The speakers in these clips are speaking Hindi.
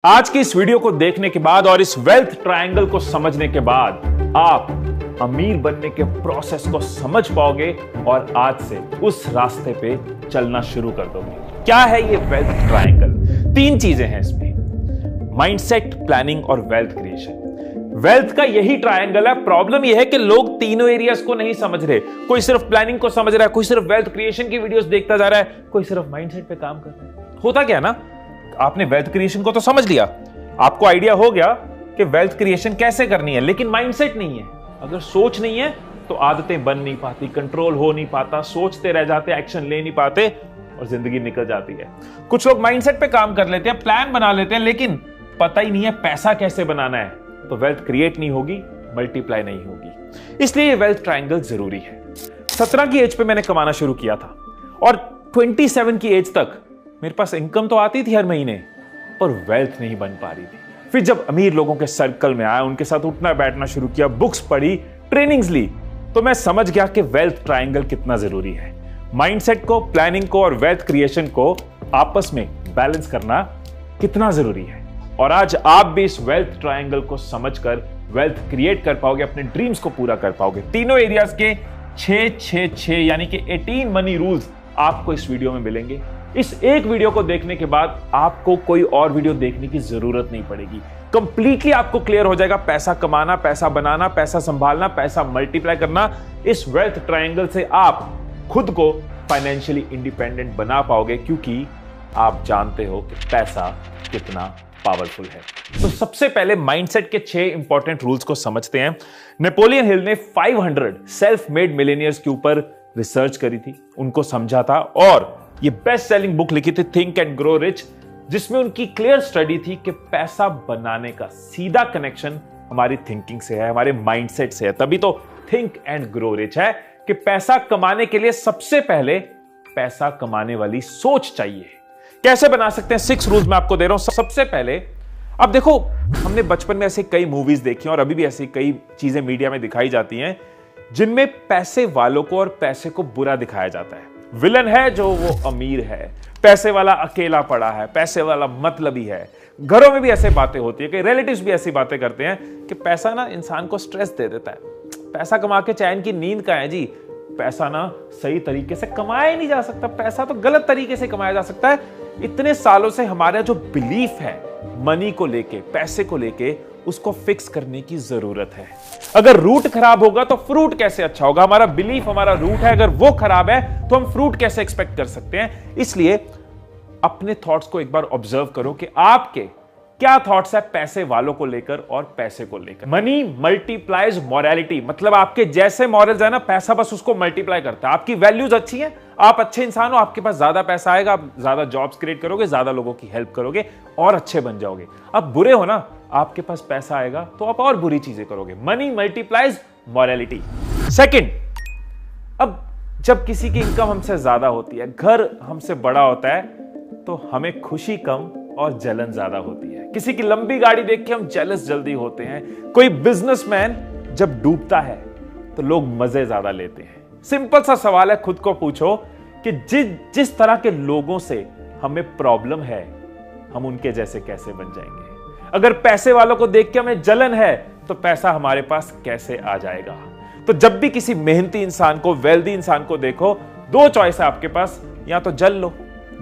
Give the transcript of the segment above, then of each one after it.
आज की इस वीडियो को देखने के बाद और इस वेल्थ ट्रायंगल को समझने के बाद आप अमीर बनने के प्रोसेस को समझ पाओगे और आज से उस रास्ते पे चलना शुरू कर दोगे। क्या है ये वेल्थ ट्रायंगल? तीन चीजें हैं इसमें: माइंडसेट, प्लानिंग और वेल्थ क्रिएशन। वेल्थ का यही ट्रायंगल है। प्रॉब्लम यह है कि लोग तीनों एरियाज को नहीं समझ रहे। कोई सिर्फ प्लानिंग को समझ रहा है, कोई सिर्फ वेल्थ क्रिएशन की वीडियोस देखता जा रहा है, कोई सिर्फ माइंडसेट पे काम कर रहा है। होता क्या ना, आपने वेल्थ क्रिएशन को तो समझ लिया, आपको आइडिया हो गया कि वेल्थ क्रिएशन कैसे करनी है, लेकिन माइंडसेट नहीं है। अगर सोच नहीं है तो आदतें बन नहीं पाती, कंट्रोल हो नहीं पाता, सोचते रह जाते, एक्शन ले नहीं पाते और जिंदगी निकल जाती है। कुछ लोग माइंडसेट पे काम कर लेते हैं, प्लान बना लेते हैं, लेकिन पता ही नहीं है पैसा कैसे बनाना है, तो वेल्थ क्रिएट नहीं होगी, मल्टीप्लाई नहीं होगी। इसलिए वेल्थ ट्रायंगल जरूरी है। 17 की एज पे मैंने कमाना शुरू किया था और 27 की एज तक मेरे पास इनकम तो आती थी हर महीने, पर वेल्थ नहीं बन पा रही थी। फिर जब अमीर लोगों के सर्कल में आया, उनके साथ उठना बैठना शुरू किया, बुक्स पढ़ी, ट्रेनिंग्स ली, तो मैं समझ गया कि वेल्थ ट्रायंगल कितना जरूरी है। माइंडसेट को, प्लानिंग को और वेल्थ क्रिएशन को आपस में बैलेंस करना कितना जरूरी है। और आज आप भी इस वेल्थ ट्रायंगल को समझकर वेल्थ क्रिएट कर पाओगे, अपने ड्रीम्स को पूरा कर पाओगे। तीनों एरियाज के 6 यानी कि 18 मनी रूल्स आपको इस वीडियो में मिलेंगे। इस एक वीडियो को देखने के बाद आपको कोई और वीडियो देखने की जरूरत नहीं पड़ेगी। कंप्लीटली आपको क्लियर हो जाएगा पैसा कमाना, पैसा बनाना, पैसा संभालना, पैसा मल्टीप्लाई करना। इस वेल्थ ट्रायंगल से आप खुद को फाइनेंशियली इंडिपेंडेंट बना पाओगे, क्योंकि आप जानते हो कि पैसा कितना पावरफुल है। तो सबसे पहले माइंडसेट के 6 इंपॉर्टेंट रूल्स को समझते हैं। नेपोलियन हिल ने 500 सेल्फ मेड मिलेनियर्स के ऊपर रिसर्च करी थी, उनको समझा था और ये बेस्ट सेलिंग बुक लिखी थी थिंक एंड ग्रो रिच, जिसमें उनकी क्लियर स्टडी थी कि पैसा बनाने का सीधा कनेक्शन हमारी थिंकिंग से है, हमारे माइंडसेट से है। तभी तो थिंक एंड ग्रो रिच है कि पैसा कमाने के लिए सबसे पहले पैसा कमाने वाली सोच चाहिए। कैसे बना सकते हैं? 6 रूल्स मैं आपको दे रहा हूं। सबसे पहले अब देखो, हमने बचपन में ऐसे कई मूवीज देखी और अभी भी ऐसी कई चीजें मीडिया में दिखाई जाती हैं जिनमें पैसे वालों को और पैसे को बुरा दिखाया जाता है। विलन है जो वो अमीर है, पैसे वाला अकेला पड़ा है, पैसे वाला मतलबी है। घरों में भी ऐसे बातें होती है कि रिलेटिव्स भी ऐसी बातें करते हैं कि पैसा ना इंसान को स्ट्रेस दे देता है, पैसा कमा के चैन की नींद का है जी, पैसा ना सही तरीके से कमाया ही नहीं जा सकता, पैसा तो गलत तरीके से कमाया जा सकता है। इतने सालों से हमारा जो बिलीफ है मनी को लेके, पैसे को लेके, उसको फिक्स करने की जरूरत है। अगर रूट खराब होगा तो फ्रूट कैसे अच्छा होगा? हमारा बिलीफ, हमारा रूट है, अगर वो खराब है तो हम फ्रूट कैसे एक्सपेक्ट कर सकते हैं? इसलिए अपने थॉट्स को एक बार ऑब्जर्व करो कि आपके क्या थॉट्स है पैसे वालों को लेकर और पैसे को लेकर। मनी मल्टीप्लाइज मॉरलिटी, मतलब आपके जैसे मॉरल्स है ना, पैसा बस उसको मल्टीप्लाई करता है। आपकी वैल्यूज अच्छी हैं, आप अच्छे इंसान हो, आपके पास ज्यादा पैसा आएगा, आप ज्यादा जॉब्स क्रिएट करोगे, ज्यादा लोगों की हेल्प करोगे और अच्छे बन जाओगे। अब बुरे हो ना, आपके पास पैसा आएगा तो आप और बुरी चीजें करोगे। Money multiplies morality. सेकंड, अब जब किसी की इनकम हमसे ज्यादा होती है, घर हमसे बड़ा होता है, तो हमें खुशी कम और जलन ज्यादा होती है। किसी की लंबी गाड़ी देख के हम जेलस जल्दी होते हैं। कोई बिजनेसमैन जब डूबता है तो लोग मजे ज्यादा लेते हैं। सिंपल सा सवाल है, खुद को पूछो कि जिस तरह के लोगों से हमें प्रॉब्लम है, हम उनके जैसे कैसे बन जाएंगे? अगर पैसे वालों को देख के हमें जलन है तो पैसा हमारे पास कैसे आ जाएगा? तो जब भी किसी मेहनती इंसान को, वेल्दी इंसान को देखो, 2 चॉइस है आपके पास, या तो जल लो,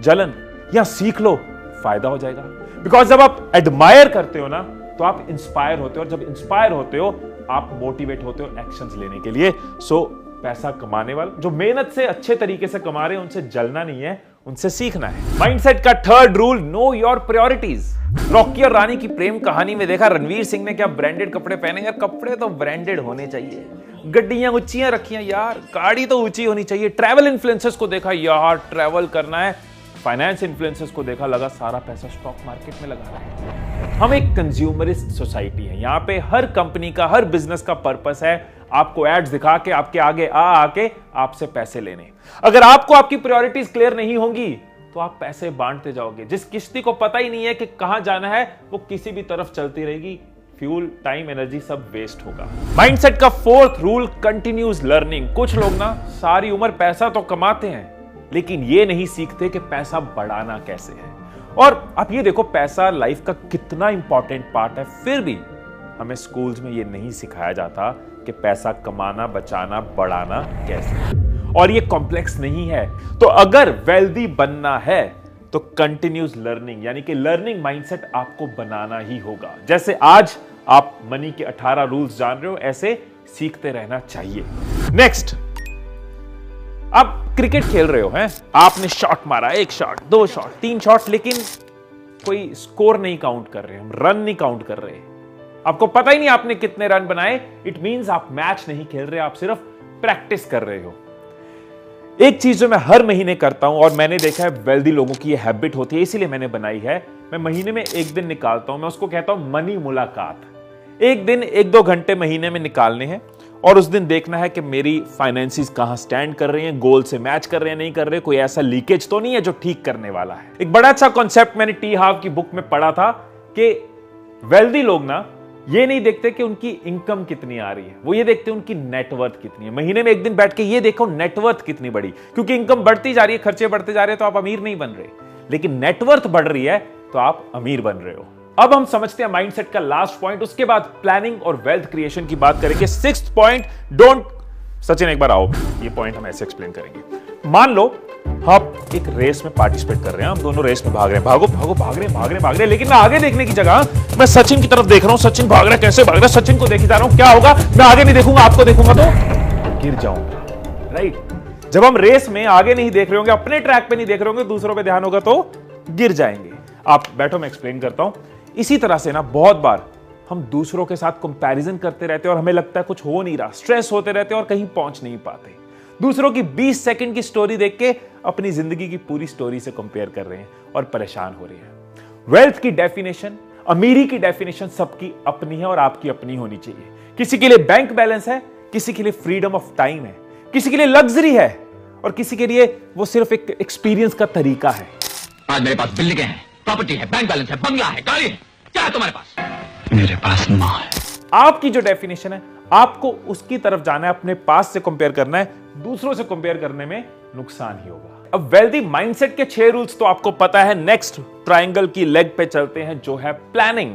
जलन, या सीख लो, फायदा हो जाएगा। बिकॉज जब आप एडमायर करते हो ना, तो आप इंस्पायर होते हो, और जब इंस्पायर होते हो आप मोटिवेट होते हो एक्शंस लेने के लिए। सो पैसा कमाने वाले जो मेहनत से अच्छे तरीके से कमा रहे हैं, उनसे जलना नहीं है, उनसे सीखना है। माइंडसेट का 3rd rule, know your priorities. Rocky और रानी की प्रेम कहानी में देखा रणवीर सिंह ने क्या ब्रांडेड कपड़े पहने हैं। कपड़े तो ब्रांडेड होने चाहिए, गड्डियां ऊंचियां रखियां यार, गाड़ी तो ऊंची होनी चाहिए। ट्रैवल इन्फ्लुएंसर्स को देखा यार, ट्रैवल करना है। फाइनेंस इन्फ्लुएंसर्स को देखा, लगा सारा पैसा स्टॉक मार्केट में लगा रहा है। हम एक कंज्यूमरिस्ट सोसाइटी है। यहां पे हर कंपनी का, हर बिजनेस का पर्पस है आपको एड्स दिखा के, आपके आगे आके आपसे पैसे लेने। अगर आपको आपकी प्रायोरिटीज क्लियर नहीं होंगी तो आप पैसे बांटते जाओगे। जिस किश्ती को पता ही नहीं है कि कहां जाना है, वो किसी भी तरफ चलती रहेगी। फ्यूल, टाइम, एनर्जी सब वेस्ट होगा। माइंडसेट का 4th रूल, कंटिन्यूस लर्निंग। कुछ लोग ना सारी उम्र पैसा तो कमाते हैं, लेकिन ये नहीं सीखते कि पैसा बढ़ाना कैसे है। और आप ये देखो, पैसा लाइफ का कितना इंपॉर्टेंट पार्ट है, फिर भी हमें स्कूल्स में ये नहीं सिखाया जाता कि पैसा कमाना, बचाना, बढ़ाना कैसे। और ये कॉम्प्लेक्स नहीं है। तो अगर वेल्दी बनना है तो कंटिन्यूस लर्निंग, यानी कि लर्निंग माइंडसेट आपको बनाना ही होगा। जैसे आज आप मनी के 18 रूल्स जान रहे हो, ऐसे सीखते रहना चाहिए। नेक्स्ट, आप क्रिकेट खेल रहे हो, हैं आपने शॉट मारा, 1 शॉट, 2 शॉट, 3 शॉट, लेकिन कोई स्कोर नहीं काउंट कर रहे, हम रन नहीं काउंट कर रहे, आपको पता ही नहीं आपने कितने रन बनाए। इट मींस आप मैच नहीं खेल रहे, आप सिर्फ प्रैक्टिस कर रहे हो। एक चीज जो मैं हर महीने करता हूं और मैंने देखा है वेल्दी लोगों की ये हैबिट होती है, इसीलिए मैंने बनाई है, मैं महीने में 1 दिन निकालता हूं, मैं उसको कहता हूं मनी मुलाकात। 1 दिन 1-2 घंटे महीने में निकालने हैं और उस दिन देखना है कि मेरी फाइनेंसिस कहां स्टैंड कर रही हैं, गोल से मैच कर रहे हैं, नहीं कर रहे, कोई ऐसा लीकेज तो नहीं है जो ठीक करने वाला है। एक बड़ा अच्छा कॉन्सेप्ट मैंने टी हाव की बुक में पढ़ा था कि वेल्दी लोग ना ये नहीं देखते कि उनकी इनकम कितनी आ रही है, वो ये देखते हैं उनकी नेटवर्थ कितनी है। महीने में 1 दिन बैठ के ये देखो नेटवर्थ कितनी बड़ी, क्योंकि इनकम बढ़ती जा रही है, खर्चे बढ़ते जा रहे हैं, तो आप अमीर नहीं बन रहे, लेकिन नेटवर्थ बढ़ रही है तो आप अमीर बन रहे हो। अब हम समझते हैं माइंडसेट का लास्ट पॉइंट, उसके बाद प्लानिंग और वेल्थ क्रिएशन की बात करेंगे। 6th पॉइंट, डोंट, सचिन एक बार आओ, ये पॉइंट हम ऐसे एक्सप्लेन करेंगे। मान लो आप एक रेस में पार्टिसिपेट कर रहे हैं, हम दोनों रेस में भाग रहे हैं, भागो भागो भाग रहे हैं, लेकिन मैं आगे देखने की जगह मैं सचिन की तरफ देख रहा हूं, सचिन भाग रहा है, कैसे भाग रहा है, सचिन को देखी जा रहा हूं, क्या होगा, मैं आगे नहीं देखूंगा, आपको देखूंगा तो गिर जाऊंगा, राइट। जब हम रेस में आगे नहीं देख रहे होंगे, अपने ट्रैक पे नहीं देख रहे होंगे, दूसरों पे ध्यान होगा तो गिर जाएंगे। आप बैठो, मैं एक्सप्लेन करता हूं। इसी तरह से ना बहुत बार हम दूसरों के साथ कंपैरिजन करते रहते हैं और हमें लगता है कुछ हो नहीं रहा, स्ट्रेस होते रहते हैं और कहीं पहुंच नहीं पाते। दूसरों की 20 सेकंड की स्टोरी देख के अपनी जिंदगी की पूरी स्टोरी से कंपेयर कर रहे हैं और परेशान हो रहे हैं। वेल्थ की डेफिनेशन, अमीरी की डेफिनेशन सबकी अपनी है और आपकी अपनी होनी चाहिए। किसी के लिए बैंक बैलेंस है, किसी के लिए फ्रीडम ऑफ टाइम है, किसी के लिए लग्जरी है और किसी के लिए वो सिर्फ एक एक्सपीरियंस का तरीका है। आज मेरे पास बिल्डिंगें हैं, प्रॉपर्टी है, बैंक बैलेंस है, बंगला है, गाड़ी है, क्या है तुम्हारे पास? मेरे पास मां है। आपकी जो डेफिनेशन है, आपको उसकी तरफ जाना है, अपने पास से कंपेयर करना है, दूसरों से कंपेयर करने में नुकसान ही होगा। अब वेल्दी माइंडसेट के 6 रूल्स तो आपको पता है। नेक्स्ट ट्रायंगल की लेग पे चलते हैं, जो है प्लानिंग।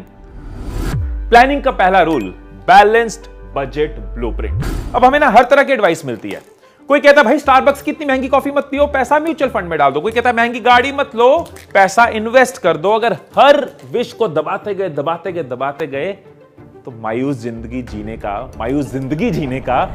प्लानिंग का पहला रूल, बैलेंस्ड बजट ब्लूप्रिंट। अब हमें ना हर तरह की एडवाइस मिलती है। कोई कहता है भाई स्टारबक्स की इतनी महंगी कॉफी मत पियो, पैसा म्यूचुअल फंड में डाल दो। कोई कहता है महंगी गाड़ी मत लो, पैसा इन्वेस्ट कर दो। अगर हर विश को दबाते गए तो मायूस जिंदगी जीने का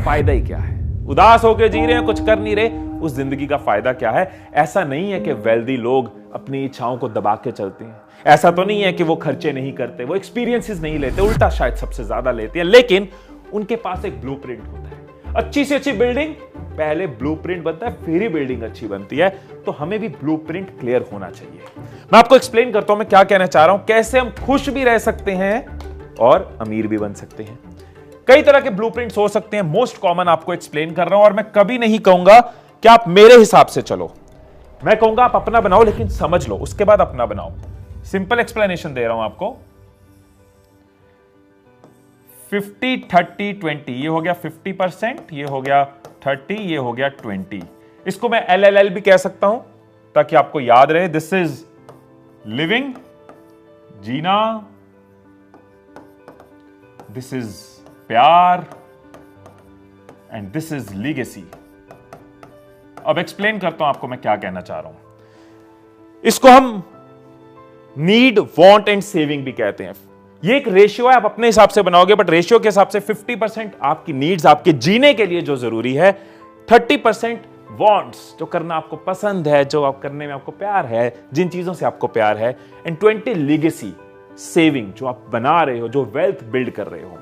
फायदा ही क्या है? उदास होकर जी रहे हैं, कुछ कर नहीं रहे, उस जिंदगी का फायदा क्या है? ऐसा नहीं है कि वेल्दी लोग अपनी इच्छाओं को दबा के चलते हैं, ऐसा तो नहीं है कि वो खर्चे नहीं करते, वो एक्सपीरियंसेस नहीं लेते, उल्टा शायद सबसे ज्यादा लेते हैं, लेकिन उनके पास एक ब्लूप्रिंट होता है। अच्छी से अच्छी बिल्डिंग पहले ब्लूप्रिंट बनता है, फिर ही बिल्डिंग अच्छी बनती है। तो हमें भी ब्लूप्रिंट क्लियर होना चाहिए। मैं आपको एक्सप्लेन करता हूं मैं क्या कहना चाह रहा हूं, कैसे हम खुश भी रह सकते हैं और अमीर भी बन सकते हैं। कई तरह के ब्लूप्रिंट्स हो सकते हैं, मोस्ट कॉमन आपको एक्सप्लेन कर रहा हूं और मैं कभी नहीं कहूंगा कि आप मेरे हिसाब से चलो, मैं कहूंगा आप अपना बनाओ, लेकिन समझ लो, उसके बाद अपना बनाओ। सिंपल एक्सप्लेनेशन दे रहा हूं आपको। 50, 30, 20, ये हो गया 50%, ये हो गया 30, ये हो गया 20। इसको मैं LLL भी कह सकता हूं ताकि आपको याद रहे। दिस इज लिविंग, जीना, दिस इज प्यार एंड दिस इज लीगेसी। अब एक्सप्लेन करता हूं आपको मैं क्या कहना चाह रहा हूं। इसको हम नीड, वांट एंड सेविंग भी कहते हैं। ये एक रेशियो है, आप अपने हिसाब से बनाओगे, बट रेशियो के हिसाब से 50% आपकी नीड्स, आपके जीने के लिए जो जरूरी है, 30% वांट्स, जो करना आपको पसंद है, जो आप करने में आपको प्यार है, जिन चीजों से आपको प्यार है, एंड 20 लीगेसी, सेविंग, जो आप बना रहे हो, जो वेल्थ बिल्ड कर रहे हो।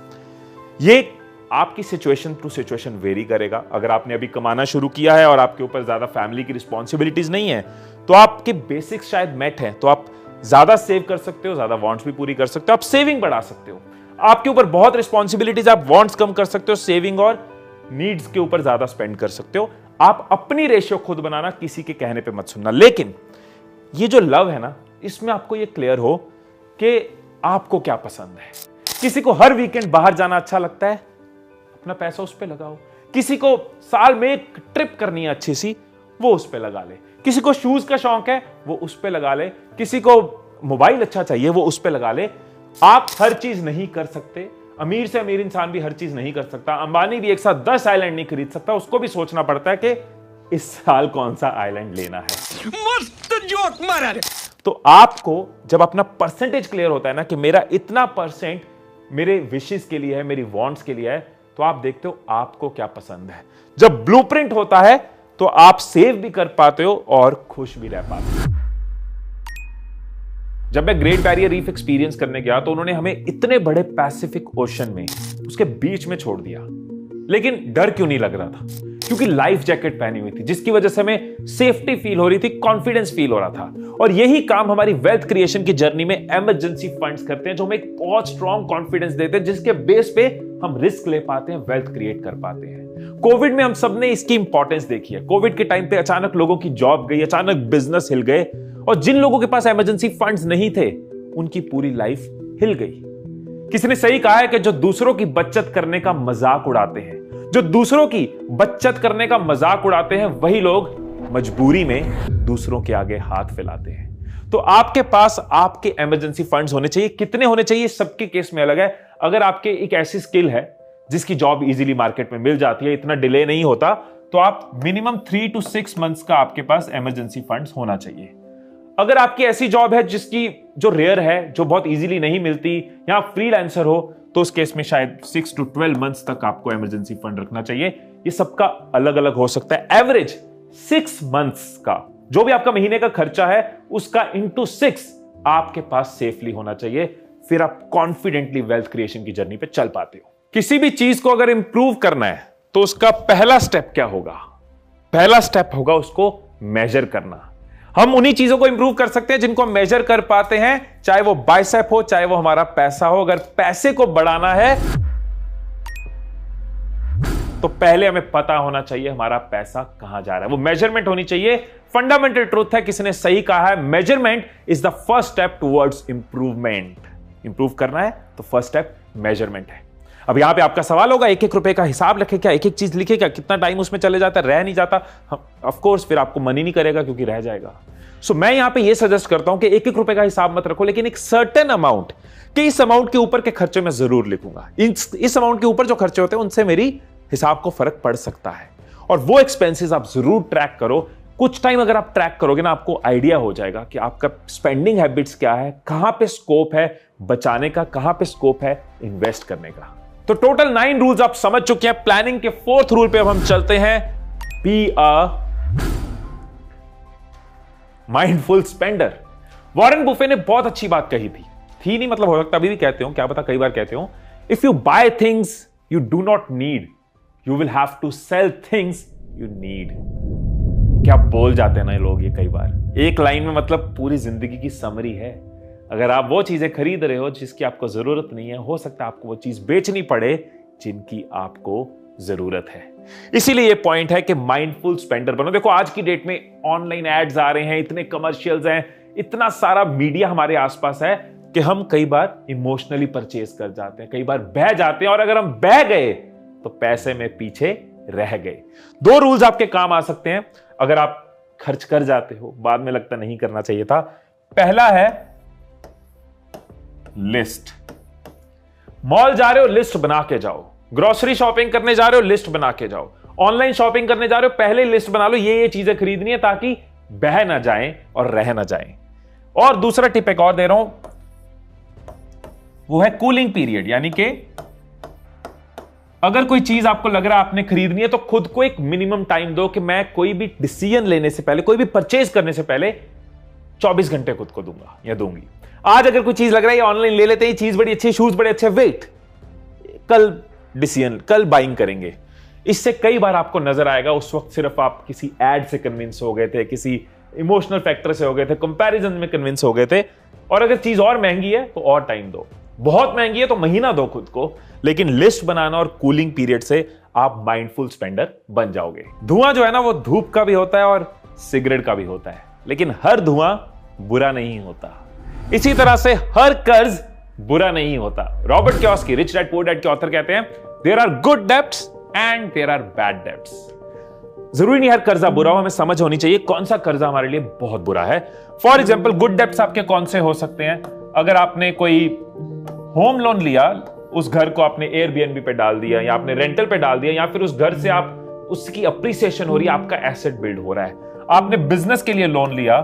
ये आपकी सिचुएशन टू सिचुएशन वेरी करेगा। अगर आपने अभी कमाना शुरू किया है और आपके ऊपर ज्यादा फैमिली की रिस्पॉन्सिबिलिटीज नहीं है, तो आपके बेसिक्स शायद मेट हैं, तो आप ज्यादा सेव कर सकते हो, ज्यादा वांट्स भी पूरी कर सकते हो, आप सेविंग बढ़ा सकते हो। आपके ऊपर बहुत रिस्पॉन्सिबिलिटीज, आप वांट्स कम कर सकते हो, सेविंग और नीड्स के ऊपर ज्यादा स्पेंड कर सकते हो। आप अपनी रेशियो खुद बनाना, किसी के कहने पे मत सुनना। लेकिन ये जो लव है ना, इसमें आपको ये क्लियर हो कि आपको क्या पसंद है। किसी को हर वीकेंड बाहर जाना अच्छा लगता है, अपना पैसा उस पे लगाओ। किसी को साल में एक ट्रिप करनी है अच्छी सी, वो उस पे लगा ले। किसी को शूज का शौक है वो उस पे लगा ले, किसी को मोबाइल अच्छा चाहिए वो उस पे लगा ले। आप हर चीज नहीं कर सकते। अमीर से अमीर इंसान भी हर चीज नहीं कर सकता। अंबानी भी एक साथ 10 आइलैंड नहीं खरीद सकता। उसको भी सोचना पड़ता है कि इस साल कौन सा आइलैंड लेना है। मस्त जोक मारा रे। तो आपको जब अपना परसेंटेज क्लियर होता है ना कि मेरा इतना परसेंट मेरे विशेस के लिए है, मेरी वांट्स के लिए है, तो आप देखते हो आपको क्या पसंद है। जब ब्लूप्रिंट होता है तो आप सेव भी कर पाते हो और खुश भी रह पाते हो। जब मैं ग्रेट बैरियर रीफ एक्सपीरियंस करने गया तो उन्होंने हमें इतने बड़े पैसिफिक ओशन में उसके बीच में छोड़ दिया, लेकिन डर क्यों नहीं लग रहा था? क्योंकि लाइफ जैकेट पहनी हुई थी, जिसकी वजह से हमें सेफ्टी फील हो रही थी, कॉन्फिडेंस फील हो रहा था। और यही काम हमारी वेल्थ क्रिएशन की जर्नी में इमरजेंसी फंड्स करते हैं, जो हमें एक बहुत स्ट्रॉन्ग कॉन्फिडेंस देते हैं, जिसके बेस पे हम रिस्क ले पाते हैं, वेल्थ क्रिएट कर पाते हैं। कोविड में हम सबने इसकी इंपॉर्टेंस देखी है। कोविड के टाइम पे अचानक लोगों की जॉब गई, अचानक बिजनेस हिल गए, और जिन लोगों के पास इमरजेंसी फंड्स नहीं थे उनकी पूरी लाइफ हिल गई। किसी ने सही कहा है कि जो दूसरों की बचत करने का मजाक उड़ाते हैं, जो दूसरों की बचत करने का मजाक उड़ाते हैं, वही लोग मजबूरी में दूसरों के आगे हाथ फैलाते हैं। तो आपके पास आपके इमरजेंसी फंड्स होने चाहिए। कितने होने चाहिए सबके केस में अलग है। अगर आपके एक ऐसी स्किल है जिसकी जॉब इजीली मार्केट में मिल जाती है, इतना डिले नहीं होता, तो आप मिनिमम 3 to 6 मंथ्स का आपके पास इमरजेंसी फंड्स होना चाहिए। अगर आपकी ऐसी जॉब है जिसकी जो रेयर है, जो बहुत इजीली नहीं मिलती, या आप फ्रीलांसर हो, तो उस केस में शायद 6 to 12 मंथ्स तक आपको इमरजेंसी फंड रखना चाहिए। ये सबका अलग अलग हो सकता है। एवरेज 6 मंथ्स का जो भी आपका महीने का खर्चा है उसका into 6 आपके पास सेफली होना चाहिए। फिर आप कॉन्फिडेंटली वेल्थ क्रिएशन की जर्नी पे चल पाते हो। किसी भी चीज को अगर इंप्रूव करना है तो उसका पहला स्टेप क्या होगा? पहला स्टेप होगा उसको मेजर करना। हम उन्हीं चीजों को इंप्रूव कर सकते हैं जिनको हम मेजर कर पाते हैं, चाहे वो बाइसेप हो, चाहे वो हमारा पैसा हो। अगर पैसे को बढ़ाना है तो पहले हमें पता होना चाहिए हमारा पैसा कहां जा रहा है। वो मेजरमेंट होनी चाहिए। फंडामेंटल ट्रूथ है, किसी ने सही कहा है, measurement is the first step towards improvement. Improve करना है तो फर्स्ट स्टेप मेजरमेंट है। अब यहां पे आपका सवाल होगा, एक एक रुपए का हिसाब रखे क्या? एक एक चीज लिखे क्या? कितना टाइम उसमें चले जाता है, रह नहीं जाता? ऑफ कोर्स फिर आपको मनी नहीं करेगा क्योंकि रह जाएगा। सो मैं यहां पे ये सजेस्ट करता हूं कि एक एक रुपए का हिसाब मत रखो, लेकिन एक सर्टेन अमाउंट, कि इस अमाउंट के ऊपर के खर्चे मैं जरूर लिखूंगा। इस अमाउंट के ऊपर जो खर्चे होते हैं उनसे मेरी हिसाब को फर्क पड़ सकता है, और वो एक्सपेंसेस आप जरूर ट्रैक करो। कुछ टाइम अगर आप ट्रैक करोगे ना, आपको आइडिया हो जाएगा कि आपका स्पेंडिंग हैबिट्स क्या है, कहां पे स्कोप है बचाने का, कहां पे स्कोप है इन्वेस्ट करने का। तो टोटल 9 रूल्स आप समझ चुके हैं। प्लानिंग के 4th रूल पे अब हम चलते हैं, be a mindful spender. Warren Buffett ने बहुत अच्छी बात कही थी नहीं, मतलब हो सकता अभी भी कहते हो, क्या पता कई बार कहते हो, if you buy things you do not need, you will have to sell things you need. क्या बोल जाते हैं ना ये लोग, ये कई बार एक लाइन में मतलब पूरी जिंदगी की समरी है। अगर आप वो चीजें खरीद रहे हो जिसकी आपको जरूरत नहीं है, हो सकता है आपको वो चीज बेचनी पड़े जिनकी आपको जरूरत है। इसीलिए ये पॉइंट है कि माइंडफुल स्पेंडर बनो। देखो आज की डेट में ऑनलाइन एड्स आ रहे हैं, इतने कमर्शियल्स हैं, इतना सारा मीडिया हमारे आसपास है कि हम कई बार इमोशनली परचेज कर जाते हैं, कई बार बह जाते हैं, और अगर हम बह गए तो पैसे में पीछे रह गए। 2 रूल्स आपके काम आ सकते हैं अगर आप खर्च कर जाते हो, बाद में लगता नहीं करना चाहिए था। पहला है लिस्ट। मॉल जा रहे हो, लिस्ट बना के जाओ। ग्रोसरी शॉपिंग करने जा रहे हो, लिस्ट बना के जाओ। ऑनलाइन शॉपिंग करने जा रहे हो, पहले लिस्ट बना लो, ये चीजें खरीदनी है, ताकि बह ना जाएं और रह ना जाएं। और दूसरा टिप एक और दे रहा हूं, वो है कूलिंग पीरियड। यानी कि अगर कोई चीज आपको लग रहा है आपने खरीदनी है, तो खुद को एक मिनिमम टाइम दो कि मैं कोई भी डिसीजन लेने से पहले, कोई भी परचेज करने से पहले 24 घंटे खुद को दूंगा या दूंगी। आज अगर कोई चीज लग रहा है ऑनलाइन ले लेते हैं, चीज बड़ी अच्छी, शूज बड़े अच्छे, वेट, कल डिसीजन, कल बाइंग करेंगे। इससे कई बार आपको नजर आएगा उस वक्त सिर्फ आप किसी एड से कन्विंस हो गए थे, किसी इमोशनल फैक्टर से हो गए थे, कंपैरिजन में कन्विंस हो गए थे। और अगर चीज और महंगी है तो और टाइम दो, बहुत महंगी है तो महीना दो खुद को, लेकिन लिस्ट बनाना और कूलिंग पीरियड से आप माइंडफुल स्पेंडर बन जाओगे। धुआं जो है ना, वो धूप का भी होता है और सिगरेट का भी होता है, लेकिन हर धुआं बुरा नहीं होता। इसी तरह से हर कर्ज बुरा नहीं होता। Robert Kiyosaki, rich dad poor dad के ऑथर, कहते हैं there are good debts and there are bad debts. जरूरी नहीं हर कर्जा बुरा हो, हमें समझ होनी चाहिए कौन सा कर्जा हमारे लिए बहुत बुरा है। फॉर एग्जाम्पल गुड डेब्ट्स आपके कौन से हो सकते हैं? अगर आपने कोई होम लोन लिया, उस घर को आपने एयरबीएनबी पे डाल दिया या आपने रेंटल पे डाल दिया, या फिर उस घर से आप उसकी अप्रिसिएशन हो रही है, आपका एसेट बिल्ड हो रहा है। आपने बिजनेस के लिए लोन लिया,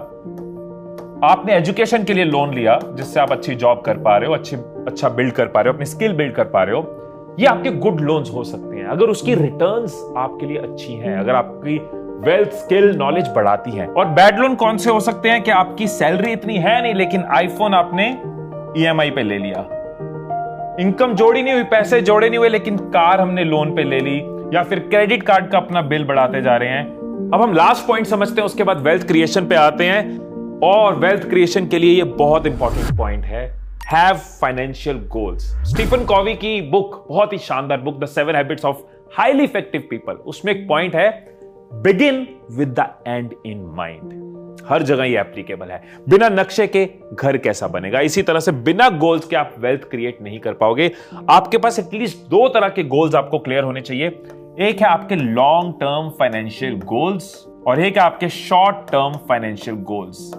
आपने एजुकेशन के लिए लोन लिया जिससे आप अच्छी जॉब कर पा रहे हो, अच्छा बिल्ड कर पा रहे हो, अपनी स्किल बिल्ड कर पा रहे हो, ये आपके गुड लोन्स हो सकते हैं अगर उसकी रिटर्न्स आपके लिए अच्छी हैं, अगर आपकी वेल्थ, स्किल, नॉलेज बढ़ाती है। और बैड लोन कौन से हो सकते हैं कि आपकी सैलरी इतनी है नहीं लेकिन आईफोन आपने ईएमआई पे ले लिया, इनकम जोड़ी नहीं हुई, पैसे जोड़े नहीं हुए, लेकिन कार हमने लोन पे ले ली, या फिर क्रेडिट कार्ड का अपना बिल बढ़ाते जा रहे हैं। अब हम लास्ट पॉइंट समझते हैं, उसके बाद वेल्थ क्रिएशन पे आते हैं। और वेल्थ क्रिएशन के लिए ये बहुत इंपॉर्टेंट पॉइंट है, have financial goals. Stephen Covey की बुक, बहुत ही शानदार book, the 7 habits of highly effective people, उसमें एक पॉइंट है, begin with the end in mind. हर जगह ये एप्लीकेबल है। बिना नक्शे के घर कैसा बनेगा, इसी तरह से बिना गोल्स के आप वेल्थ क्रिएट नहीं कर पाओगे। आपके पास एटलीस्ट 2 तरह के गोल्स आपको क्लियर होने चाहिए। एक है आपके लॉन्ग टर्म फाइनेंशियल गोल्स और एक है आपके शॉर्ट टर्म फाइनेंशियल गोल्स।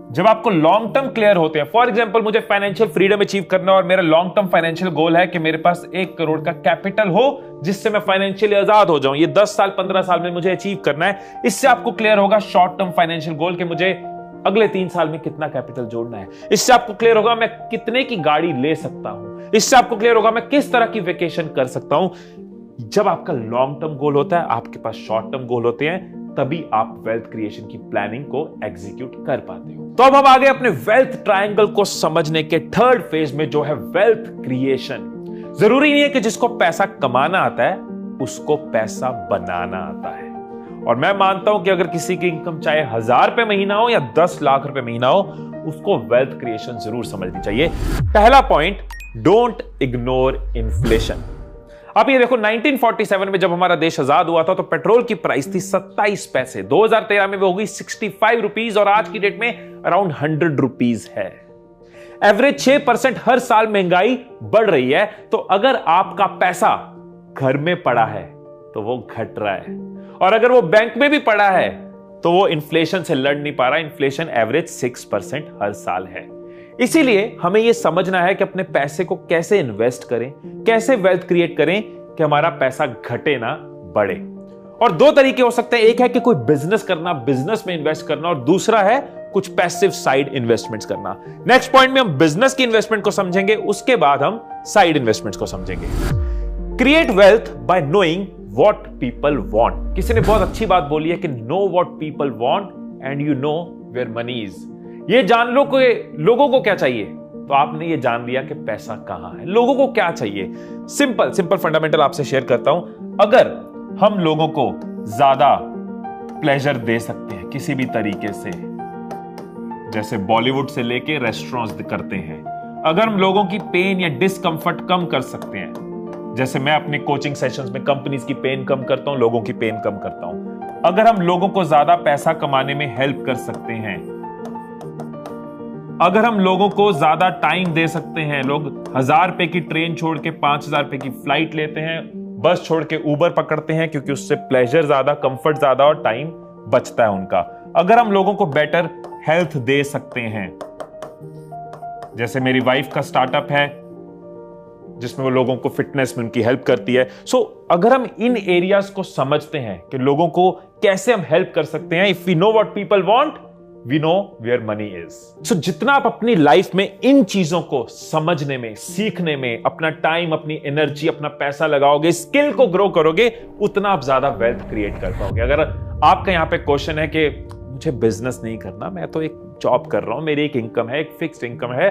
जब आपको लॉन्ग टर्म क्लियर होते हैं, फॉर एग्जांपल मुझे फाइनेंशियल फ्रीडम अचीव करना और मेरा लॉन्ग टर्म फाइनेंशियल गोल है कि मेरे पास 1 करोड़ का कैपिटल हो जिससे मैं फाइनेंशियली आजाद हो जाऊं, ये 10 साल 15 साल में मुझे अचीव करना है। इससे आपको क्लियर होगा शॉर्ट टर्म फाइनेंशियल गोल कि मुझे अगले 3 साल में कितना कैपिटल जोड़ना है। इससे आपको क्लियर होगा मैं कितने की गाड़ी ले सकता हूं। इससे आपको क्लियर होगा मैं किस तरह की वेकेशन कर सकता हूं। जब आपका लॉन्ग टर्म गोल होता है, आपके पास शॉर्ट टर्म गोल होते हैं, तभी आप वेल्थ क्रिएशन की प्लानिंग को एग्जीक्यूट कर पाते हो। तो अब हम आगे अपने वेल्थ ट्रायंगल को समझने के 3rd फेज में, जो है वेल्थ क्रिएशन। जरूरी नहीं है कि जिसको पैसा कमाना आता है उसको पैसा बनाना आता है। और मैं मानता हूं कि अगर किसी की इनकम चाहे 1000 रुपए महीना हो या 10 लाख रुपए महीना हो, उसको वेल्थ क्रिएशन जरूर समझनी चाहिए। पहला पॉइंट, डोंट इग्नोर इन्फ्लेशन। अब ये देखो, 1947 में जब हमारा देश आजाद हुआ था तो पेट्रोल की प्राइस थी 27 पैसे, 2013 में वो होगी 65 रुपीज और आज की डेट में अराउंड 100 रुपीज है। एवरेज 6% हर साल महंगाई बढ़ रही है। तो अगर आपका पैसा घर में पड़ा है तो वो घट रहा है, और अगर वो बैंक में भी पड़ा है तो वो इन्फ्लेशन से लड़ नहीं पा रहा। इन्फ्लेशन एवरेज 6% हर साल है। इसीलिए हमें यह समझना है कि अपने पैसे को कैसे इन्वेस्ट करें, कैसे वेल्थ क्रिएट करें कि हमारा पैसा घटे ना बढ़े। और 2 तरीके हो सकते हैं, एक है कि कोई बिजनेस करना, बिजनेस में इन्वेस्ट करना, और दूसरा है कुछ पैसिव साइड इन्वेस्टमेंट्स करना। नेक्स्ट पॉइंट में हम बिजनेस की इन्वेस्टमेंट को समझेंगे, उसके बाद हम साइड इन्वेस्टमेंट्स को समझेंगे। Create wealth by knowing what people want. किसी ने बहुत अच्छी बात बोली है कि know what people want and you know where money is. ये जान लो कि लोगों को क्या चाहिए, तो आपने ये जान लिया कि पैसा कहां है। लोगों को क्या चाहिए, सिंपल फंडामेंटल आपसे शेयर करता हूं। अगर हम लोगों को ज्यादा प्लेजर दे सकते हैं किसी भी तरीके से, जैसे बॉलीवुड से लेके रेस्टोरेंट्स करते हैं, अगर हम लोगों की पेन या डिस्कंफर्ट कम कर सकते हैं, जैसे मैं अपने कोचिंग सेशंस में कंपनीज की पेन कम करता हूं, लोगों की पेन कम करता हूं, अगर हम लोगों को ज्यादा पैसा कमाने में हेल्प कर सकते हैं, अगर हम लोगों को ज्यादा टाइम दे सकते हैं, लोग 1000 रुपए की ट्रेन छोड़ के 5000 रुपए की फ्लाइट लेते हैं, बस छोड़ के उबर पकड़ते हैं क्योंकि उससे प्लेजर ज्यादा, कंफर्ट ज्यादा और टाइम बचता है उनका। अगर हम लोगों को बेटर हेल्थ दे सकते हैं, जैसे मेरी वाइफ का स्टार्टअप है जिसमें वो लोगों को फिटनेस में उनकी हेल्प करती है। अगर हम इन एरियाज को समझते हैं कि लोगों को कैसे हम हेल्प कर सकते हैं, if we know what people want, we know where money is. जितना आप अपनी लाइफ में इन चीजों को समझने में, सीखने में अपना टाइम, अपनी एनर्जी, अपना पैसा लगाओगे, स्किल को ग्रो करोगे, उतना आप ज्यादा वेल्थ क्रिएट कर पाओगे। अगर आपका यहां पे क्वेश्चन है कि मुझे बिजनेस नहीं करना, मैं तो एक जॉब कर रहा हूं, मेरी एक इनकम है, एक फिक्स्ड इनकम है,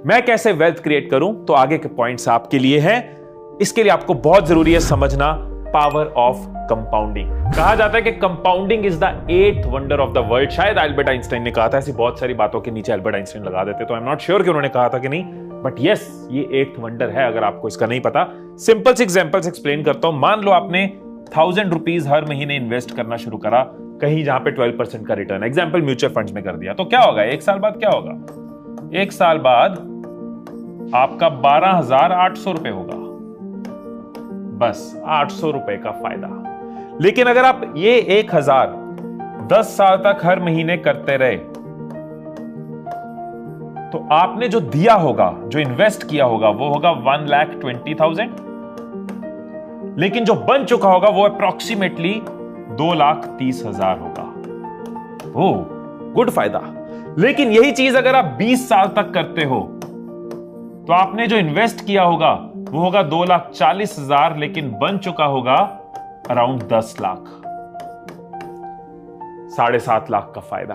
मैं कैसे वेल्थ क्रिएट करूं, तो आगे के पॉइंट्स आपके लिए हैं। इसके लिए आपको बहुत जरूरी है समझना पावर ऑफ कंपाउंडिंग। कहा जाता है कि compounding is the 8th wonder of the world. शायद अल्बर्ट आइंस्टाइन ने कहा था, ऐसी बहुत सारी बातों के नीचे अल्बर्ट आइंस्टाइन लगा देते, तो आई एम नॉट श्योर कि उन्होंने कहा था कि नहीं, बट यस, ये 8th वंडर है। अगर आपको इसका नहीं पता, सिंपल से एग्जांपल्स एक्सप्लेन करता हूं। मान लो आपने 1000 रुपीज हर महीने इन्वेस्ट करना शुरू करा कहीं जहां पे 12% का रिटर्न, एग्जांपल म्यूचुअल फंड्स में कर दिया, तो क्या होगा? 1 साल बाद क्या होगा? 1 साल बाद आपका 12,800 रुपए होगा, बस 800 रुपए का फायदा। लेकिन अगर आप ये 1000 10 साल तक हर महीने करते रहे तो आपने जो दिया होगा, जो इन्वेस्ट किया होगा, वो होगा 1,20,000, लेकिन जो बन चुका होगा वो अप्रोक्सीमेटली 2,30,000 होगा। ओह, गुड फायदा। लेकिन यही चीज अगर आप 20 साल तक करते हो तो आपने जो इन्वेस्ट किया होगा वो होगा 2,40,000, लेकिन बन चुका होगा अराउंड 10 लाख, 7.5 लाख का फायदा।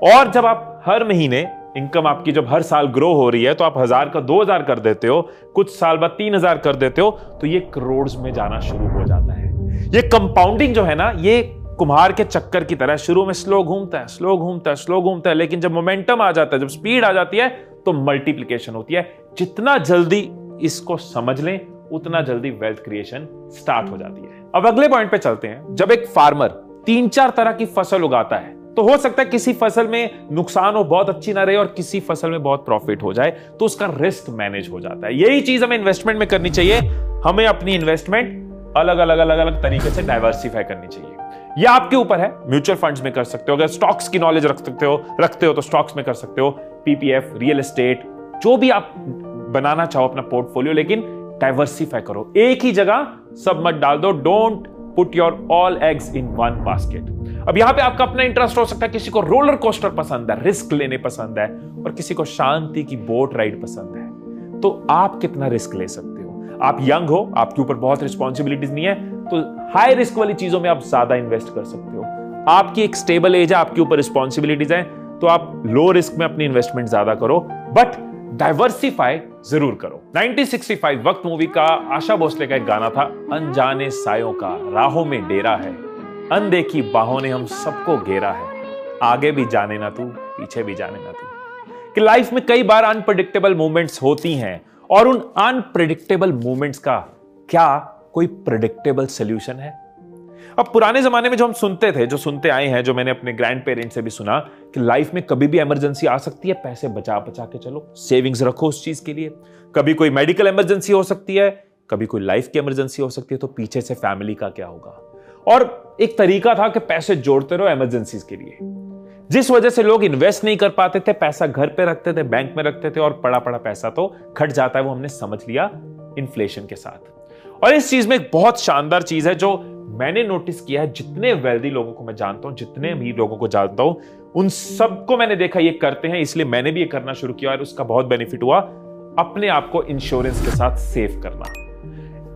और जब आप हर महीने इनकम आपकी जब हर साल ग्रो हो रही है तो आप 1000 का 2000 कर देते हो, कुछ साल बाद 3000 कर देते हो, तो ये करोड़ में जाना शुरू हो जाता है। ये कंपाउंडिंग जो है ना, ये कुम्हार के चक्कर की तरह शुरू में स्लो घूमता है, स्लो घूमता है, स्लो घूमता है, लेकिन जब मोमेंटम आ जाता है, जब स्पीड आ जाती है तो मल्टीप्लिकेशन होती है। जितना जल्दी इसको समझ लें उतना जल्दी वेल्थ क्रिएशन स्टार्ट हो जाती है। अब अगले पॉइंट पे चलते हैं। जब एक फार्मर 3-4 तरह की फसल उगाता है तो हो सकता है किसी फसल में नुकसान हो, बहुत अच्छी ना रहे, और किसी फसल में बहुत प्रॉफिट हो जाए, तो उसका रिस्क मैनेज हो जाता है। यही चीज हमें इन्वेस्टमेंट में करनी चाहिए। हमें अपनी इन्वेस्टमेंट अलग अलग तरीके से डाइवर्सिफाई करनी चाहिए। यह आपके ऊपर है। म्यूचुअल फंड्स में कर सकते हो, अगर स्टॉक्स की नॉलेज रखते हो तो स्टॉक्स में कर सकते हो, पीपीएफ, रियल एस्टेट, जो भी आप बनाना चाहो अपना पोर्टफोलियो, लेकिन डाइवर्सिफाई करो। एक ही जगह सब मत डाल दो। Don't put your all eggs in one basket. अब यहां पे आपका अपना इंटरेस्ट हो सकता है, किसी को रोलर कोस्टर पसंद है, रिस्क लेने पसंद है, और किसी को शांति की बोट राइड पसंद है। तो आप कितना रिस्क ले सकते हो? आप यंग हो, आपके ऊपर बहुत रिस्पॉन्सिबिलिटीज नहीं है, तो हाई रिस्क वाली चीजों में आप ज्यादा इन्वेस्ट कर सकते हो। आपकी एक स्टेबल एज है, आपके ऊपर रिस्पॉन्सिबिलिटीज है, तो आप लो रिस्क में अपनी इन्वेस्टमेंट ज्यादा करो, बट डाइवर्सिफाई जरूर करो। 1965 वक्त मूवी का आशा भोसले का एक गाना था, अनजाने सायों का राहों में डेरा है, अनदेखी बाहों ने हम सबको घेरा है, आगे भी जाने ना तू, पीछे भी जाने ना तू। कि लाइफ में कई बार अनप्रेडिक्टेबल मूवमेंट्स होती हैं, और उन अनप्रेडिक्टेबल मूवमेंट्स का क्या कोई प्रेडिक्टेबल सॉल्यूशन है? अब पुराने जमाने में जो हम सुनते थे, जो सुनते आए हैं, जो मैंने अपने ग्रैंड पेरेंट्स से भी सुना, कि लाइफ में कभी भी इमरजेंसी आ सकती है, पैसे बचा बचा के चलो, सेविंग्स रखो उस चीज के लिए। कभी कोई मेडिकल इमरजेंसी हो सकती है, कभी कोई लाइफ की इमरजेंसी हो सकती है, तो पीछे से फैमिली का क्या होगा। और एक तरीका था कि पैसे जोड़ते रहो इमरजेंसीज के लिए, जिस वजह से लोग इन्वेस्ट नहीं कर पाते थे, पैसा घर पे रखते थे, बैंक में रखते थे, और पड़ा पड़ा पैसा तो खट जाता है। वो हमने समझ लिया इन्फ्लेशन के साथ। और इस चीज में एक बहुत शानदार चीज है जो मैंने नोटिस किया है, जितने वेल्दी लोगों को मैं जानता हूं, जितने अमीर लोगों को जानता हूं, उन सबको मैंने देखा ये करते हैं, इसलिए मैंने भी ये करना शुरू किया और उसका बहुत बेनिफिट हुआ। अपने आप को इंश्योरेंस के साथ सेव करना।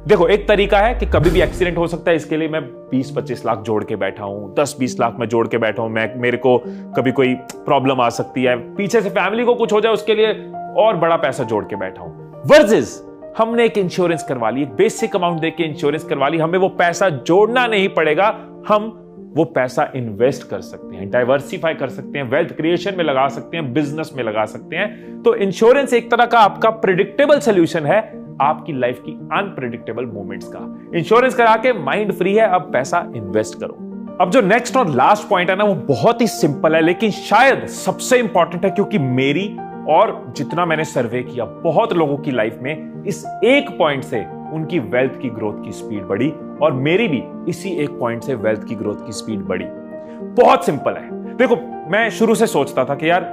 देखो, एक तरीका है कि कभी भी एक्सीडेंट हो सकता है, इसके लिए मैं 20-25 लाख जोड़ के बैठा हूं, 10-20 लाख में जोड़ के बैठा हूं। मेरे को कभी कोई प्रॉब्लम आ सकती है, पीछे से फैमिली को कुछ हो जाए, उसके लिए और बड़ा पैसा जोड़ के बैठा हूं। वर्सेस हमने एक इंश्योरेंस करवा ली, एक बेसिक अमाउंट देके इंश्योरेंस करवा ली, हमें वो पैसा जोड़ना नहीं पड़ेगा, हम वो पैसा इन्वेस्ट कर सकते हैं, डाइवर्सिफाई कर सकते हैं, वेल्थ क्रिएशन में लगा सकते हैं, बिजनेस में लगा सकते हैं। तो इंश्योरेंस एक तरह का आपका प्रेडिक्टेबल सॉल्यूशन है आपकी लाइफ की अनप्रेडिक्टेबल मोमेंट्स का। इंश्योरेंस करा के माइंड फ्री है, अब पैसा इन्वेस्ट करो। अब जो नेक्स्ट और लास्ट पॉइंट है ना, वो बहुत ही सिंपल है, लेकिन शायद सबसे इंपॉर्टेंट है, क्योंकि मेरी और जितना मैंने सर्वे किया, बहुत लोगों की लाइफ में इस एक पॉइंट से उनकी वेल्थ की ग्रोथ की स्पीड बढ़ी, और मेरी भी इसी एक पॉइंट से वेल्थ की ग्रोथ की स्पीड बढ़ी। बहुत सिंपल है। देखो, मैं शुरू से सोचता था कि यार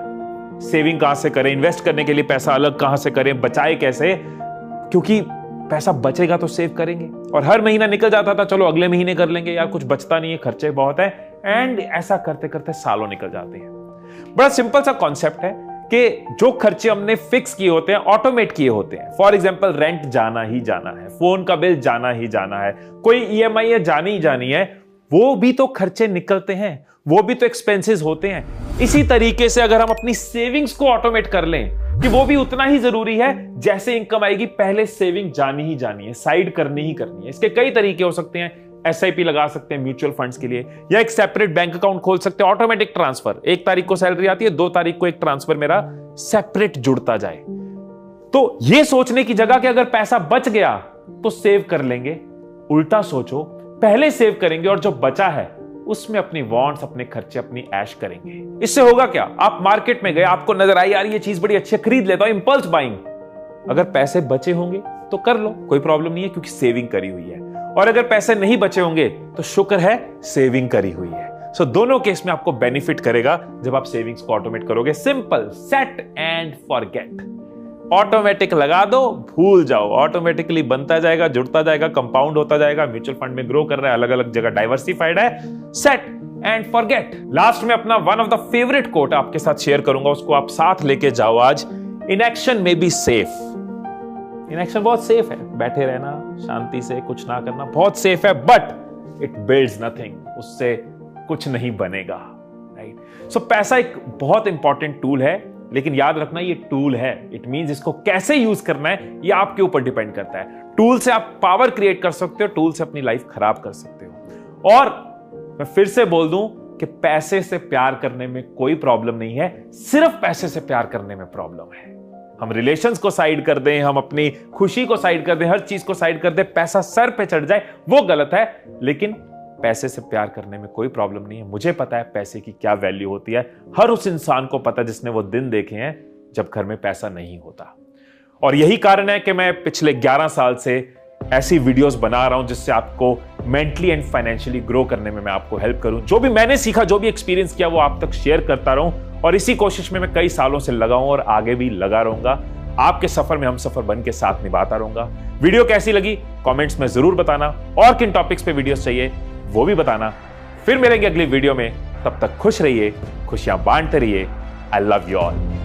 सेविंग कहां से करें, इन्वेस्ट करने के लिए पैसा अलग कहां से करें, बचाए कैसे, क्योंकि पैसा बचेगा तो सेव करेंगे। और हर महीना निकल जाता था, चलो अगले महीने कर लेंगे, यार कुछ बचता नहीं है, खर्चे बहुत है, एंड ऐसा करते करते सालों निकल जाते हैं। बड़ा सिंपल सा कॉन्सेप्ट है कि जो खर्चे हमने फिक्स किए होते हैं, ऑटोमेट किए होते हैं। फॉर एग्जांपल, रेंट जाना ही जाना है, फोन का बिल जाना ही जाना है, कोई ईएमआई है जानी ही जानी है, वो भी तो खर्चे निकलते हैं, वो भी तो एक्सपेंसेस होते हैं। इसी तरीके से अगर हम अपनी सेविंग्स को ऑटोमेट कर लें कि वो भी उतना ही जरूरी है, जैसे इनकम आएगी पहले सेविंग जानी ही जानी है, साइड करनी ही करनी है। इसके कई तरीके हो सकते हैं। एसआईपी लगा सकते हैं म्यूचुअल फंड्स के लिए, या एक सेपरेट बैंक अकाउंट खोल सकते हैं, ऑटोमेटिक ट्रांसफर। 1 तारीख को सैलरी आती है, 2 तारीख को एक ट्रांसफर मेरा सेपरेट जुड़ता जाए। तो यह सोचने की जगह कि अगर पैसा बच गया तो सेव कर लेंगे, उल्टा सोचो, पहले सेव करेंगे और जो बचा है उसमें अपनी वांट्स, अपने खर्चे, अपनी ऐश करेंगे। इससे होगा क्या, आप मार्केट में गए, आपको नजर आई यार ये चीज बड़ी अच्छी है, खरीद लेता हूं, इंपल्स बाइंग। अगर पैसे बचे होंगे तो कर लो, कोई प्रॉब्लम नहीं है, क्योंकि सेविंग करी हुई है। और अगर पैसे नहीं बचे होंगे तो शुक्र है सेविंग करी हुई है। सो दोनों केस में आपको बेनिफिट करेगा जब आप सेविंग्स को ऑटोमेट करोगे। Simple, set and forget. Automatic लगा दो, भूल जाओ, ऑटोमेटिकली बनता जाएगा, जुड़ता जाएगा, कंपाउंड होता जाएगा। म्यूचुअल फंड में ग्रो कर रहा है, अलग अलग जगह डाइवर्सिफाइड है। Set and forget. लास्ट में अपना one of the favourite coat आपके साथ शेयर करूंगा, उसको आप साथ लेके जाओ आज। इनएक्शन में बी सेफ। इनएक्शन बहुत सेफ है, बैठे रहना, शांति से कुछ ना करना बहुत सेफ है, बट इट बिल्ड्स नथिंग, उससे कुछ नहीं बनेगा, राइट? सो पैसा एक बहुत इंपॉर्टेंट टूल है, लेकिन याद रखना ये टूल है। इट मींस इसको कैसे यूज करना है ये आपके ऊपर डिपेंड करता है। टूल से आप पावर क्रिएट कर सकते हो, टूल से अपनी लाइफ खराब कर सकते हो। और मैं फिर से बोल दूं कि पैसे से प्यार करने में कोई प्रॉब्लम नहीं है, सिर्फ पैसे से प्यार करने में प्रॉब्लम है। हम रिलेशंस को साइड कर दें, हम अपनी खुशी को साइड कर दें, हर चीज को साइड कर दें, पैसा सर पे चढ़ जाए, वो गलत है। लेकिन पैसे से प्यार करने में कोई प्रॉब्लम नहीं है। मुझे पता है पैसे की क्या वैल्यू होती है, हर उस इंसान को पता है जिसने वो दिन देखे हैं जब घर में पैसा नहीं होता। और यही कारण है कि मैं पिछले 11 साल से ऐसी वीडियोस बना रहा हूं जिससे आपको मेंटली एंड फाइनेंशियली ग्रो करने में मैं आपको हेल्प करूं। जो भी मैंने सीखा, जो भी एक्सपीरियंस किया, वो आप तक शेयर करता रहूं, और इसी कोशिश में मैं कई सालों से लगा हूं और आगे भी लगा रहूंगा। आपके सफर में हम सफर बन के साथ निभाता रहूंगा। वीडियो कैसी लगी कमेंट्स में जरूर बताना, और किन टॉपिक्स पे वीडियोस चाहिए वो भी बताना। फिर मिलेंगे अगली वीडियो में, तब तक खुश रहिए, खुशियां बांटते रहिए। I love you all.